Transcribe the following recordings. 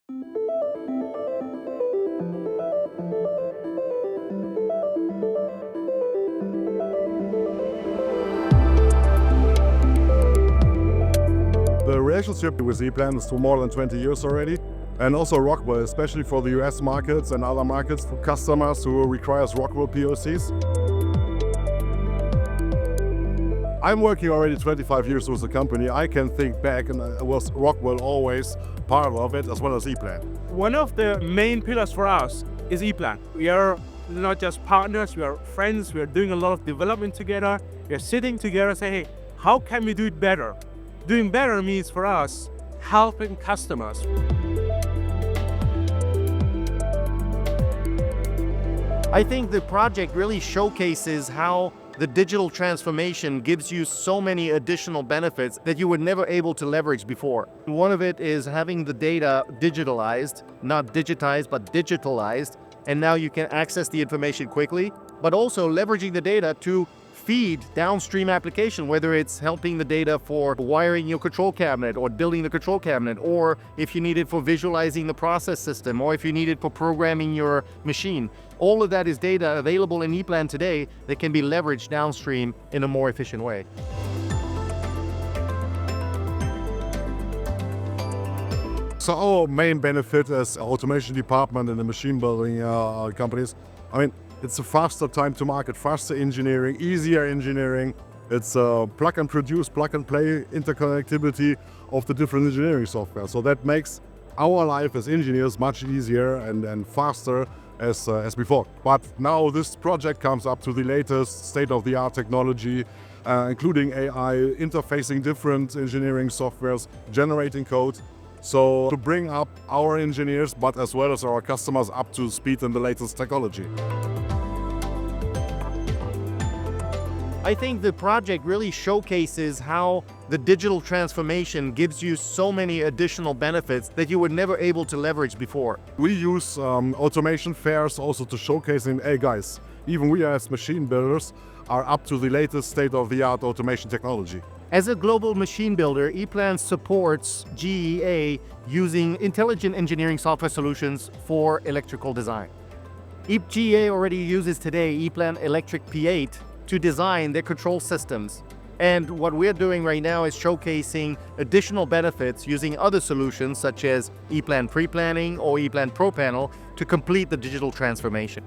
The relationship with Eplan is for more than 20 years already. And also Rockwell, especially for the US markets and other markets for customers who requires Rockwell PLCs. I'm working already 25 years with the company. I can think back, and was Rockwell always part of it, as well as Eplan. One of the main pillars for us is Eplan. We are not just partners, we are friends, we are doing a lot of development together. We are sitting together and saying, hey, how can we do it better? Doing better means for us, helping customers. I think the project really showcases how the digital transformation gives you so many additional benefits that you were never able to leverage before. One of it is having the data digitalized, not digitized, but digitalized, and now you can access the information quickly, but also leveraging the data to feed downstream application, whether it's helping the data for wiring your control cabinet or building the control cabinet, or if you need it for visualizing the process system, or if you need it for programming your machine. All of that is data available in Eplan today that can be leveraged downstream in a more efficient way. So our main benefit as automation department in the machine building companies, it's a faster time to market, faster engineering, easier engineering. It's plug and produce, plug and play interconnectivity of the different engineering software. So that makes our life as engineers much easier and faster as before. But now this project comes up to the latest state-of-the-art technology, including AI, interfacing different engineering softwares, generating code. So to bring up our engineers, but as well as our customers up to speed in the latest technology. I think the project really showcases how the digital transformation gives you so many additional benefits that you were never able to leverage before. We use automation fairs also to showcasing, hey guys, even we as machine builders are up to the latest state-of-the-art automation technology. As a global machine builder, Eplan supports GEA using intelligent engineering software solutions for electrical design. GEA already uses today Eplan Electric P8 to design their control systems. And what we're doing right now is showcasing additional benefits using other solutions such as Eplan Pre-Planning or Eplan Pro Panel to complete the digital transformation.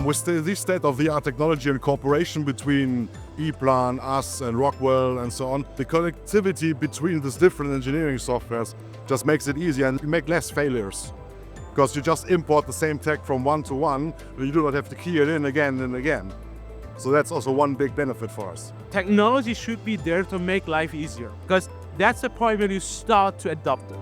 With this state-of-the-art technology and cooperation between Eplan, us and Rockwell and so on, the connectivity between these different engineering softwares just makes it easier and you make less failures. Because you just import the same tech from one to one, you do not have to key it in again and again. So that's also one big benefit for us. Technology should be there to make life easier, because that's the point when you start to adopt it.